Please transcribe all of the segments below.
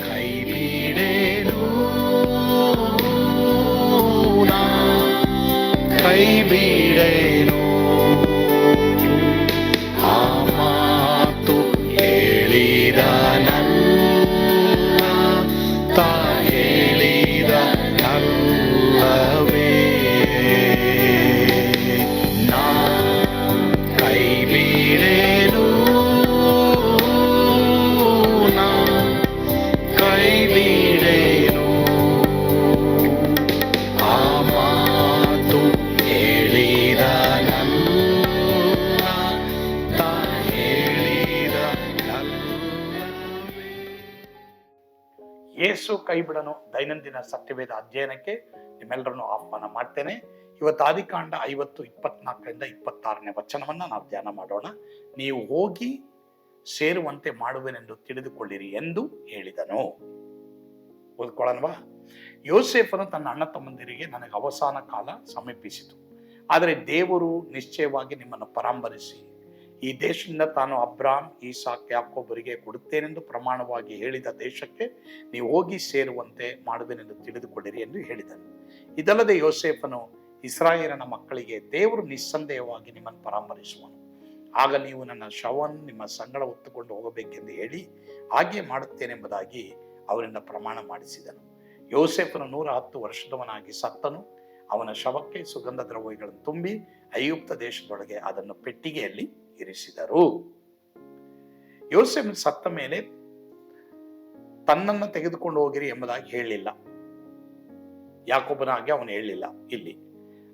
ಕೈ ಬಿಡೇನು, ಕೈ ಬಿಡೇನು, ಆ ಮಾತು ಹೇಳಿದ ನನ್ನ ಹೇಳಿದ ನಲ್ಲವೇ. ನಾ ಕೈ ಬಿಡೇನು, ನಾ ಕೈ ಬಿಡೇನು, ಆ ಮಾತು ಹೇಳಿದ ನನ್ನ ಹೇಳಿದ ನಲ್ಲವೇ. ಯೇಸು ಕೈ ಬಿಡನು ದೈನಂದಿನ ಸತ್ಯವೇದ ಅಧ್ಯಯನಕ್ಕೆ ನಿಮ್ಮೆಲ್ಲರನ್ನು ಆಹ್ವಾನ ಮಾಡ್ತೇನೆ. ಇವತ್ತು ಆದಿಕಾಂಡ 50:24 26 ವಚನವನ್ನ ನಾವು ಧ್ಯಾನ ಮಾಡೋಣ. ನೀವು ಹೋಗಿ ಸೇರುವಂತೆ ಮಾಡುವೆನೆಂದು ತಿಳಿದುಕೊಳ್ಳಿರಿ ಎಂದು ಹೇಳಿದನು. ಓದ್ಕೊಳ್ಳೋಣವಾ? ಯೋಸೇಫನು ತನ್ನ ಅಣ್ಣ ತಮ್ಮಂದಿರಿಗೆ, ನನಗೆ ಅವಸಾನ ಕಾಲ ಸಮೀಪಿಸಿತು, ಆದರೆ ದೇವರು ನಿಶ್ಚಯವಾಗಿ ನಿಮ್ಮನ್ನು ಪರಾಂಬರಿಸಿ ಈ ದೇಶದಿಂದ ತಾನು ಅಬ್ರಾಮ್, ಈಸಾಕ್, ಯಾಕೋಬರಿಗೆ ಕೊಡುತ್ತೇನೆಂದು ಪ್ರಮಾಣವಾಗಿ ಹೇಳಿದ ದೇಶಕ್ಕೆ ನೀವು ಹೋಗಿ ಸೇರುವಂತೆ ಮಾಡುವೆನೆಂದು ತಿಳಿದುಕೊಳ್ಳಿರಿ ಎಂದು ಹೇಳಿದನು. ಇದಲ್ಲದೆ ಯೋಸೇಫನು ಇಸ್ರಾಯೇಲನ ಮಕ್ಕಳಿಗೆ, ದೇವರು ನಿಸ್ಸಂದೇಹವಾಗಿ ನಿಮ್ಮನ್ನು ಪರಾಮರಿಸುವನು, ಆಗ ನೀವು ನನ್ನ ಶವವನ್ನು ನಿಮ್ಮ ಸಂಗಡ ಹೊತ್ತುಕೊಂಡು ಹೋಗಬೇಕೆಂದು ಹೇಳಿ ಹಾಗೆ ಮಾಡುತ್ತೇನೆಂಬುದಾಗಿ ಅವರಿಂದ ಪ್ರಮಾಣ ಮಾಡಿಸಿದನು. ಯೋಸೇಫನು 110 ವರ್ಷದವನಾಗಿ ಸತ್ತನು. ಅವನ ಶವಕ್ಕೆ ಸುಗಂಧ ದ್ರವ್ಯಗಳನ್ನು ತುಂಬಿ ಐಗುಪ್ತ ದೇಶದೊಳಗೆ ಅದನ್ನು ಪೆಟ್ಟಿಗೆಯಲ್ಲಿ ಇರಿಸಿದರು. ಯೋಸೇಫನು ಸತ್ತ ಮೇಲೆ ತನ್ನನ್ನು ತೆಗೆದುಕೊಂಡು ಹೋಗಿರಿ ಎಂಬುದಾಗಿ ಹೇಳಿಲ್ಲ, ಯಾಕೋಬನಾಗಿ ಅವನು ಹೇಳಿಲ್ಲ ಇಲ್ಲಿ.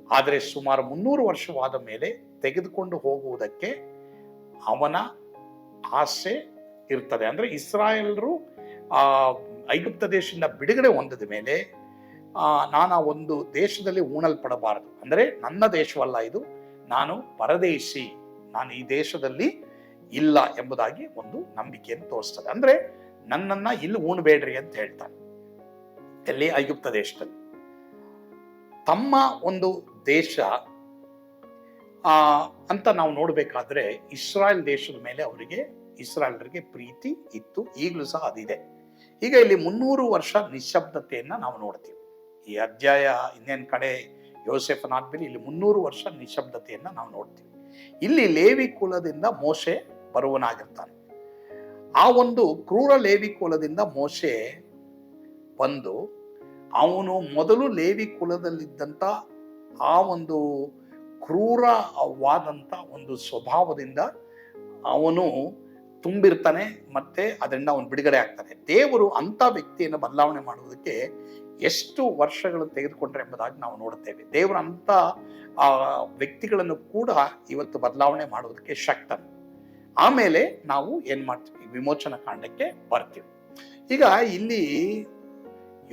ಆದರೆ ಸುಮಾರು 300 ವರ್ಷವಾದ ಮೇಲೆ ತೆಗೆದುಕೊಂಡು ಹೋಗುವುದಕ್ಕೆ ಅವನ ಆಸೆ ಇರ್ತದೆ. ಅಂದ್ರೆ ಇಸ್ರಾಯೇಲರು ಐಗುಪ್ತ ದೇಶದಿಂದ ಬಿಡುಗಡೆ ಹೊಂದಿದ ಮೇಲೆ ನಾನು ಆ ಒಂದು ದೇಶದಲ್ಲಿ ಉಣಲ್ಪಡಬಾರದು, ಅಂದ್ರೆ ನನ್ನ ದೇಶವಲ್ಲ ಇದು, ನಾನು ಪರದೇಶಿ, ನಾನು ಈ ದೇಶದಲ್ಲಿ ಇಲ್ಲ ಎಂಬುದಾಗಿ ಒಂದು ನಂಬಿಕೆಯನ್ನು ತೋರಿಸ್ತದೆ. ಅಂದ್ರೆ ನನ್ನನ್ನ ಇಲ್ಲಿ ಉಣಬೇಡ್ರಿ ಅಂತ ಹೇಳ್ತಾನೆ. ಎಲ್ಲಿ? ಐಗುಪ್ತ ದೇಶದಲ್ಲಿ. ತಮ್ಮ ಒಂದು ದೇಶ ಅಂತ ನಾವು ನೋಡ್ಬೇಕಾದ್ರೆ ಇಸ್ರಾಯೇಲ್ ದೇಶದ ಮೇಲೆ ಇಸ್ರಾಯೇಲರಿಗೆ ಪ್ರೀತಿ ಇತ್ತು, ಈಗಲೂ ಸಹ ಅದಿದೆ. ಈಗ ಇಲ್ಲಿ 300 ವರ್ಷ ನಿಶ್ಶಬ್ದತೆಯನ್ನ ನಾವು ನೋಡ್ತೀವಿ. ಈ ಅಧ್ಯಾಯ ಇನ್ನೇನ್ ಕಡೆ ಯೋಸೇಫನಾದ್ಮೇಲೆ ಇಲ್ಲಿ 300 ವರ್ಷ ನಿಶ್ಶಬ್ದತೆಯನ್ನ ನಾವು ನೋಡ್ತೀವಿ. ಇಲ್ಲಿ ಲೇವಿ ಕುಲದಿಂದ ಮೋಶೆ ಬರುವನಾಗಿರ್ತಾನೆ. ಆ ಒಂದು ಕ್ರೂರ ಲೇವಿ ಕುಲದಿಂದ ಮೋಶೆ ಬಂದು, ಅವನು ಮೊದಲು ಲೇವಿ ಕುಲದಲ್ಲಿದ್ದಂತ ಆ ಒಂದು ಕ್ರೂರವಾದಂತ ಒಂದು ಸ್ವಭಾವದಿಂದ ಅವನು ತುಂಬಿರ್ತಾನೆ, ಮತ್ತೆ ಅದರಿಂದ ಅವನು ಬಿಡುಗಡೆ ಆಗ್ತಾನೆ. ದೇವರು ಅಂತ ವ್ಯಕ್ತಿಯನ್ನು ಬದಲಾವಣೆ ಮಾಡುವುದಕ್ಕೆ ಎಷ್ಟು ವರ್ಷಗಳು ತೆಗೆದುಕೊಂಡ್ರೆ ಎಂಬುದಾಗಿ ನಾವು ನೋಡುತ್ತೇವೆ. ದೇವರು ಅಂತ ವ್ಯಕ್ತಿಗಳನ್ನು ಕೂಡ ಇವತ್ತು ಬದಲಾವಣೆ ಮಾಡುವುದಕ್ಕೆ ಶಕ್ತನು. ಆಮೇಲೆ ನಾವು ಏನ್ ಮಾಡ್ತೀವಿ? ವಿಮೋಚನಾ ಕಾಂಡಕ್ಕೆ ಬರ್ತೀವಿ. ಈಗ ಇಲ್ಲಿ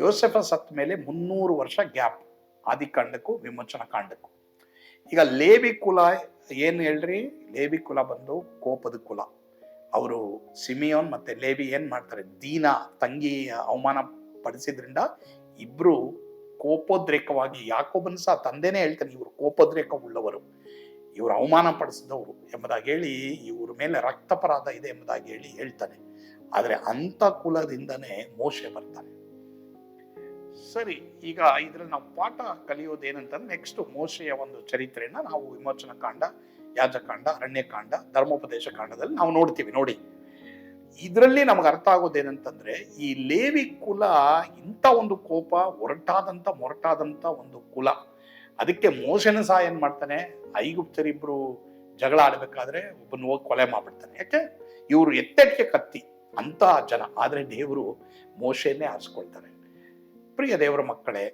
ಯೋಸೇಫ ಸತ್ತ ಮೇಲೆ 300 ವರ್ಷ ಗ್ಯಾಪ್, ಆದಿಕಾಂಡಕ್ಕೂ ವಿಮೋಚನಾ ಕಾಂಡಕ್ಕೂ. ಈಗ ಲೇವಿ ಕುಲ ಏನು ಹೇಳ್ರಿ? ಲೇವಿ ಕುಲ ಬಂದು ಕೋಪದ ಕುಲ. ಅವರು ಸಿಮಿಯೋನ್ ಮತ್ತೆ ಲೇವಿ ಏನ್ ಮಾಡ್ತಾರೆ? ದೀನಾ ತಂಗಿ ಅವಮಾನ ಪಡಿಸಿದ್ರಿಂದ ಇಬ್ರು ಕೋಪೋದ್ರೇಕವಾಗಿ, ಯಾಕೋಬನ್ ಸಹ ತಂದೆನೇ ಹೇಳ್ತಾನೆ, ಇವರು ಕೋಪೋದ್ರೇಕ ಉಳ್ಳವರು, ಇವರು ಅವಮಾನ ಪಡಿಸಿದವರು ಎಂಬುದಾಗಿ ಹೇಳಿ, ಇವ್ರ ಮೇಲೆ ರಕ್ತಾಪರಾಧ ಇದೆ ಎಂಬುದಾಗಿ ಹೇಳ್ತಾನೆ. ಆದ್ರೆ ಅಂತ ಕುಲದಿಂದನೇ ಮೋಶೆ ಬರ್ತಾನೆ. ಸರಿ, ಈಗ ಇದ್ರಲ್ಲಿ ನಾವು ಪಾಠ ಕಲಿಯೋದೇನಂತಂದ್ರೆ, ನೆಕ್ಸ್ಟ್ ಮೋಶೆಯ ಒಂದು ಚರಿತ್ರೆಯನ್ನ ನಾವು ವಿಮೋಚನಾ ಕಾಂಡ, ಯಾಜಕಾಂಡ, ಅರಣ್ಯಕಾಂಡ, ಧರ್ಮೋಪದೇಶ ಕಾಂಡದಲ್ಲಿ ನಾವು ನೋಡ್ತೀವಿ. ನೋಡಿ, ಇದರಲ್ಲಿ ನಮ್ಗೆ ಅರ್ಥ ಆಗೋದೇನಂತಂದ್ರೆ, ಈ ಲೇವಿ ಕುಲ ಇಂಥ ಒಂದು ಕೋಪ, ಮೊರಟಾದಂತ ಒಂದು ಕುಲ. ಅದಕ್ಕೆ ಮೋಶೆನ ಸಹ ಏನ್ ಮಾಡ್ತಾನೆ? ಐಗುಪ್ತರಿಬ್ರು ಜಗಳ ಆಡ್ಬೇಕಾದ್ರೆ ಒಬ್ಬನ ಹೋಗಿ ಕೊಲೆ ಮಾಡ್ಬಿಡ್ತಾನೆ. ಯಾಕೆ? ಇವರು ಎತ್ತೆಟ್ಗೆ ಕತ್ತಿ ಅಂತ ಜನ. ಆದ್ರೆ ದೇವರು ಮೋಶೆನೇ ಆರಿಸ್ಕೊಳ್ತಾರೆ. ಪ್ರಿಯ ದೇವರ ಮಕ್ಕಳೇ,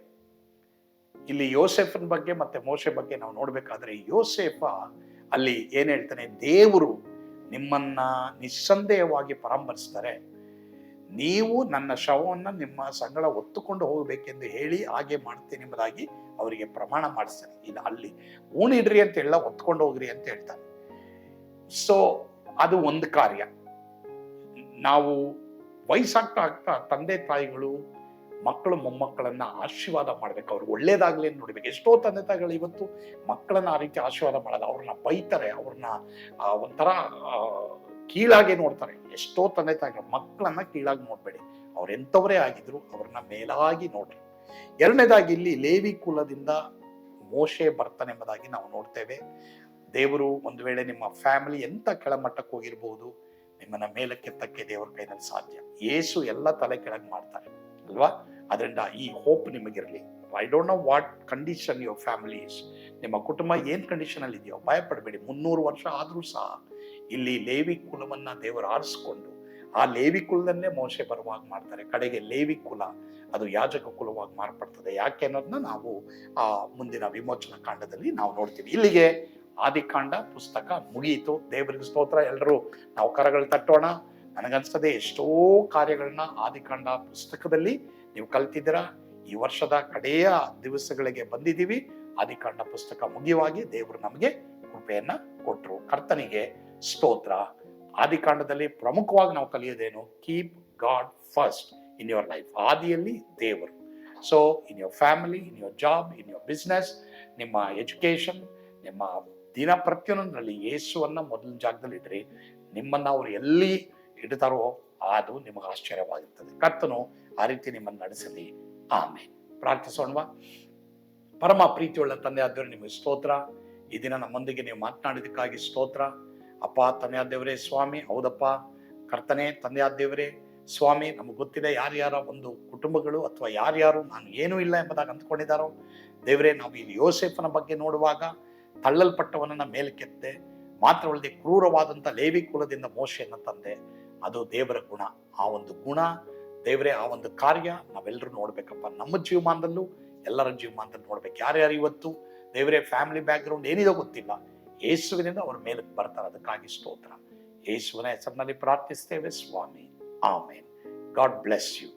ಇಲ್ಲಿ ಯೋಸೇಫನ ಬಗ್ಗೆ ಮತ್ತೆ ಮೋಶೆ ಬಗ್ಗೆ ನಾವು ನೋಡ್ಬೇಕಾದ್ರೆ, ಯೋಸೇಫ ಅಲ್ಲಿ ಏನ್ ಹೇಳ್ತಾನೆ? ದೇವರು ನಿಮ್ಮನ್ನ ನಿಸ್ಸಂದೇಹವಾಗಿ ಪರಾಮರ್ಶಿಸ್ತಾರೆ, ನೀವು ನನ್ನ ಶವವನ್ನ ನಿಮ್ಮ ಸಂಗಡ ಹೊತ್ತುಕೊಂಡು ಹೋಗಬೇಕೆಂದು ಹೇಳಿ ಹಾಗೆ ಮಾಡ್ತೇನೆ ಎಂಬುದಾಗಿ ಅವರಿಗೆ ಪ್ರಮಾಣ ಮಾಡಿಸ್ತಾನೆ. ಇಲ್ಲ, ಅಲ್ಲಿ ಊಣಿಡ್ರಿ ಅಂತ ಹೇಳ, ಹೊತ್ಕೊಂಡು ಹೋಗ್ರಿ ಅಂತ ಹೇಳ್ತಾನೆ. ಸೊ ಅದು ಒಂದು ಕಾರ್ಯ. ನಾವು ವಯಸ್ಸಾಗ್ತಾ ಆಗ್ತಾ ತಂದೆ ತಾಯಿಗಳು ಮಕ್ಕಳು ಮೊಮ್ಮಕ್ಕಳನ್ನ ಆಶೀರ್ವಾದ ಮಾಡ್ಬೇಕು, ಅವ್ರಿಗೆ ಒಳ್ಳೇದಾಗ್ಲಿ ಅಂತ ನೋಡ್ಬೇಕು. ಎಷ್ಟೋ ತಂದೆ ತಾಯಿಗಳು ಇವತ್ತು ಮಕ್ಕಳನ್ನ ಆ ರೀತಿ ಆಶೀರ್ವಾದ ಮಾಡಲ್ಲ, ಅವ್ರನ್ನ ಬೈತಾರೆ, ಅವ್ರನ್ನ ಒಂಥರ ಕೀಳಾಗಿ ನೋಡ್ತಾರೆ. ಎಷ್ಟೋ ತಂದೆ ತಾಯಿಗಳು ಮಕ್ಕಳನ್ನ ಕೀಳಾಗಿ ನೋಡ್ಬೇಡಿ, ಅವ್ರೆಂಥವರೇ ಆಗಿದ್ರು ಅವ್ರನ್ನ ಮೇಲಾಗಿ ನೋಡ್ರಿ. ಎರಡನೇದಾಗಿ ಇಲ್ಲಿ ಲೇವಿ ಕುಲದಿಂದ ಮೋಶೆ ಬರ್ತಾನೆಂಬುದಾಗಿ ನಾವು ನೋಡ್ತೇವೆ. ದೇವರು ಒಂದು ವೇಳೆ ನಿಮ್ಮ ಫ್ಯಾಮಿಲಿ ಎಂತ ಕೆಳಮಟ್ಟಕ್ಕೆ ಹೋಗಿರ್ಬೋದು, ನಿಮ್ಮನ್ನ ಮೇಲಕ್ಕೆತ್ತಕ್ಕೆ ದೇವರ ಕೈನಲ್ಲಿ ಸಾಧ್ಯ. ಯೇಸು ಎಲ್ಲ ತಲೆ ಕೆಳಗೆ ಮಾಡ್ತಾರೆ ಅಲ್ವಾ? ಅದರಿಂದ ಈ ಹೋಪ್ ನಿಮಗಿರಲಿ. I don't know what condition your family is. ನಿಮ್ಮ ಕುಟುಂಬ ಏನ್ ಕಂಡೀಷನ್ ಅಲ್ಲಿ ಇದೆಯೋ ಭಯ ಪಡಬೇಡಿ. 300 ವರ್ಷ ಆದ್ರೂ ಸಹ ಇಲ್ಲಿ ಲೇವಿ ಕುಲವನ್ನ ದೇವರು ಆರಿಸ್ಕೊಂಡು ಆ ಲೇವಿ ಕುಲದಲ್ಲೇ ಮೋಶೆ ಬರುವಾಗ ಮಾಡ್ತಾರೆ. ಕಡೆಗೆ ಲೇವಿ ಕುಲ ಅದು ಯಾಜಕ ಕುಲವಾಗಿ ಮಾರ್ಪಡ್ತದೆ. ಯಾಕೆ ಅನ್ನೋದನ್ನ ನಾವು ಆ ಮುಂದಿನ ವಿಮೋಚನಾ ಕಾಂಡದಲ್ಲಿ ನಾವು ನೋಡ್ತೀವಿ. ಇಲ್ಲಿಗೆ ಆದಿಕಾಂಡ ಪುಸ್ತಕ ಮುಗಿಯಿತು. ದೇವರಿಗೆ ಸ್ತೋತ್ರ. ಎಲ್ಲರೂ ನಾವು ಕರಗಳು ತಟ್ಟೋಣ. ನನಗನ್ಸ್ತದೆ ಎಷ್ಟೋ ಕಾರ್ಯಗಳನ್ನ ಆದಿಕಾಂಡ ಪುಸ್ತಕದಲ್ಲಿ ನೀವು ಕಲ್ತಿದ್ದೀರಾ. ಈ ವರ್ಷದ ಕಡೆಯ ದಿವಸಗಳಿಗೆ ಬಂದಿದ್ದೀವಿ. ಆದಿಕಾಂಡ ಪುಸ್ತಕ ಮುಗಿಯುವಾಗಿ ದೇವರು ನಮಗೆ ಕೃಪೆಯನ್ನ ಕೊಟ್ಟರು. ಕರ್ತನಿಗೆ ಸ್ತೋತ್ರ. ಆದಿಕಾಂಡದಲ್ಲಿ ಪ್ರಮುಖವಾಗಿ ನಾವು ಕಲಿಯೋದೇನು? Keep God first in your life. ಆದಿಯಲ್ಲಿ ದೇವರು. So in your family, in your job, in your business, ನಿಮ್ಮ ಎಜುಕೇಶನ್, ನಿಮ್ಮ ದಿನ ಪ್ರತಿಯೊಂದರಲ್ಲಿ ಯೇಸುವನ್ನ ಮೊದಲ ಜಾಗದಲ್ಲಿ ಇಡ್ರಿ. ನಿಮ್ಮನ್ನ ಅವರು ಎಲ್ಲಿ ಇಡ್ತಾರೋ ಅದು ನಿಮಗೆ ಆಶ್ಚರ್ಯವಾಗಿರ್ತದೆ. ಕರ್ತನು ಆ ರೀತಿ ನಿಮ್ಮನ್ನು ನಡೆಸಲಿ. ಆಮೇಲೆ ಪ್ರಾರ್ಥಿಸೋಣವಾ? ಪರಮ ಪ್ರೀತಿಯುಳ್ಳ ತಂದೆ ಆದವರೇ, ನಿಮಗೆ ಸ್ತೋತ್ರ. ಈ ದಿನ ನಮ್ಮೊಂದಿಗೆ ನೀವು ಮಾತನಾಡಿದಕ್ಕಾಗಿ ಸ್ತೋತ್ರ. ಅಪ್ಪ ತಂದೆ ಆದೇವರೇ ಸ್ವಾಮಿ, ಹೌದಪ್ಪ ಕರ್ತನೆ ತಂದೆ ಆದೇವರೇ ಸ್ವಾಮಿ, ನಮಗೆ ಗೊತ್ತಿದೆ ಯಾರ್ಯಾರ ಒಂದು ಕುಟುಂಬಗಳು ಅಥವಾ ಯಾರ್ಯಾರು ನಾನು ಏನೂ ಇಲ್ಲ ಎಂಬುದಾಗಿ ಅಂದ್ಕೊಂಡಿದ್ದಾರೋ ದೇವರೇ, ನಾವು ಇಲ್ಲಿ ಯೋಸೇಫನ ಬಗ್ಗೆ ನೋಡುವಾಗ ತಳ್ಳಲ್ಪಟ್ಟವನನ್ನ ಮೇಲಕ್ಕೆತ್ತೆ, ಮಾತ್ರವಲ್ಲದೆ ಕ್ರೂರವಾದಂಥ ಲೇವಿ ಕುಲದಿಂದ ಮೋಶೆಯನ್ನು ತಂದೆ. ಅದು ದೇವರ ಗುಣ. ಆ ಒಂದು ಗುಣ ದೇವರೇ, ಆ ಒಂದು ಕಾರ್ಯ ನಾವೆಲ್ಲರೂ ನೋಡ್ಬೇಕಪ್ಪ. ನಮ್ಮ ಜೀವಮಾನದಲ್ಲೂ ಎಲ್ಲರ ಜೀವಮಾನದಲ್ಲಿ ನೋಡ್ಬೇಕು. ಯಾರ್ಯಾರು ಇವತ್ತು ದೇವರೇ ಫ್ಯಾಮಿಲಿ ಬ್ಯಾಕ್ ಗ್ರೌಂಡ್ ಏನಿದೋ ಗೊತ್ತಿಲ್ಲ, ಯೇಸುವಿನಿಂದ ಅವ್ರ ಮೇಲಕ್ಕೆ ಬರ್ತಾರೆ. ಅದಕ್ಕಾಗಿ ಸ್ತೋತ್ರ. ಯೇಸುವಿನ ಹೆಸರಿನಲ್ಲಿ ಪ್ರಾರ್ಥಿಸ್ತೇವೆ ಸ್ವಾಮಿ. ಆಮೇನ್. God bless you.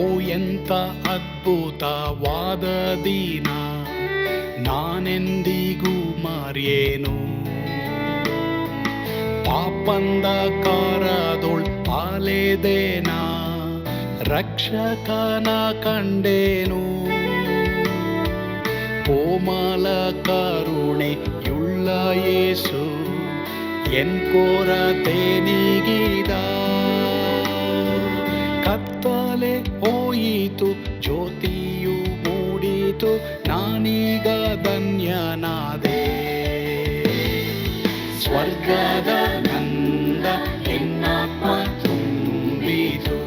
ಓ ಎಂತ ಅದ್ಭುತವಾದ ದಿನ, ನಾನೆಂದಿಗೂ ಮರೆಯೇನು. ಪಾಪಂಧಕಾರದೊಳ್ ಅಲೆದೇನ, ರಕ್ಷಕನ ಕಂಡೇನು. ಕೋಮಲ ಕರುಣೆಯುಳ್ಳ ಯೇಸು ಎನ್ ಕೊರತೆ ನೀಗಿದ. ಕತ್ತಲೆ ಹೋಯಿತು, ಜ್ಯೋತಿಯು ಮೂಡಿತು, ನಾನೀಗ ಧನ್ಯನಾದೆ. ಸ್ವರ್ಗದ ನಂದ ಎನ್ನಾತ್ಮ ತುಂಬಿತು,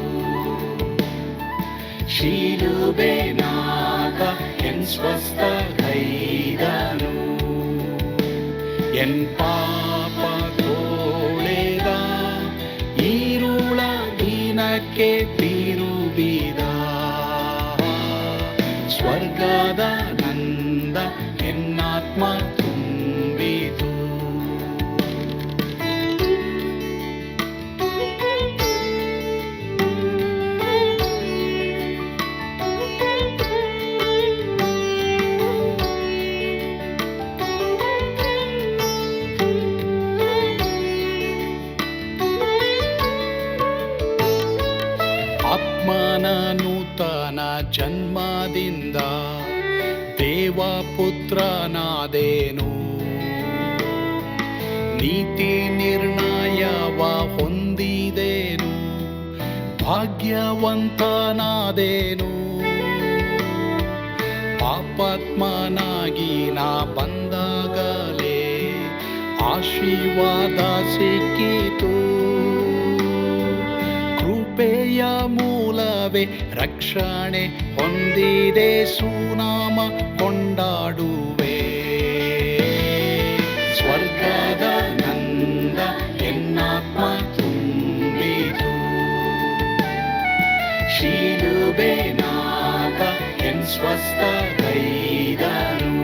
ಶಿಲುಬೆನಾಥ ಎನ್ ಸ್ವಸ್ಥ ಗೈದನು. ಎನ್ ಪಾಪ ತೋಳೆದ, ಈರುಳ ದಿನಕ್ಕೆ ತಿರುಗಿದ. ಸ್ವರ್ಗದ ನಂದ ಎನ್ನಾತ್ಮ ತುಂಬಿತು. ಆತ್ಮನ ನೂತನ ಜನ್ಮದಿಂದ ದೇವಪುತ್ರನಾದೇನು. ನೀತಿ ನಿರ್ಣಯವ ಹೊಂದಿದೇನು, ಭಾಗ್ಯವಂತನಾದೇನು. ಪಾಪಾತ್ಮನಾಗಿ ನಾ ಬಂದಾಗಲೇ ಆಶೀರ್ವಾದ ಸಿಕ್ಕಿತು. ಕೃಪೆಯ ಮೂಲವೇ ರಕ್ಷಣೆ ಹೊಂದಿದೆ, ಸುನಾಮ ಕೊಂಡಾಡುವೆ. ಸ್ವರ್ಗದ ನಂದ ಎನ್ನಾತ್ಮ ತುಂಬಿತು, ಶಿಲುಬೆನಾಥ ಎನ್ ಸ್ವಸ್ಥ ಗೈದನು.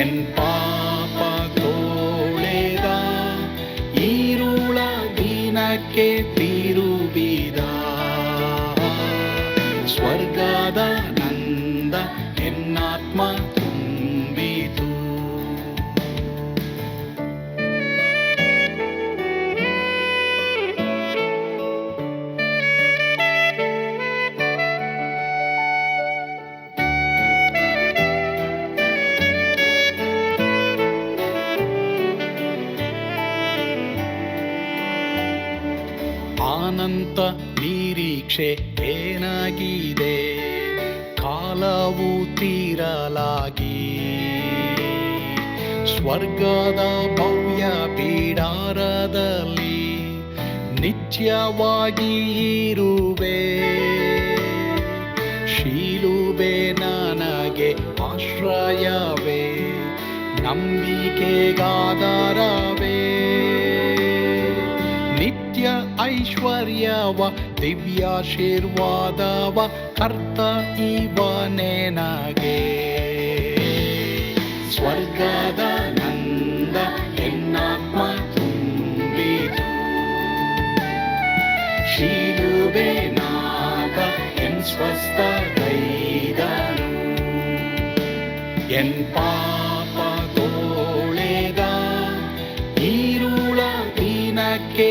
ಎನ್ ಪಾಪ ತೋಳೆದ, ಈರುಳ ದಿನಕ್ಕೆ ತಿರುಗಿದ. ಸ್ವರ್ಗದ ನಂದ ಎನ್ನಾತ್ಮ ತುಂಬಿತು. ಅನಂತ ನಿರೀಕ್ಷೆ ಏನಾಗಿದೆ, ಕಾಲವು ತೀರಲಾಗಿ ಸ್ವರ್ಗದ ಭವ್ಯ ಬಿಡಾರದಲ್ಲಿ ನಿತ್ಯವಾಗಿ ಇರುವೆ. ಶಿಲುಬೆ ನನಗೆ ಆಶ್ರಯವೇ, ನಂಬಿಕೆಗಾಧಾರವೇ. ನಿತ್ಯ ಐಶ್ವರ್ಯವ ದಿವ್ಯಾಶೀರ್ವಾದವ ಕರ್ತ ಇವನೇ ನಗೆ. ಸ್ವರ್ಗದ ನಂದ ಎನ್ನಾತ್ಮ ತುಂಬಿತು, ಶಿಲುಬೆ ನಾಗ ಎನ್ ಸ್ವಸ್ಥ ಗೈದನು. ಎನ್ ಪಾಪ ತೋಳೆದ ಈರುಳ ದಿನಕ್ಕೆ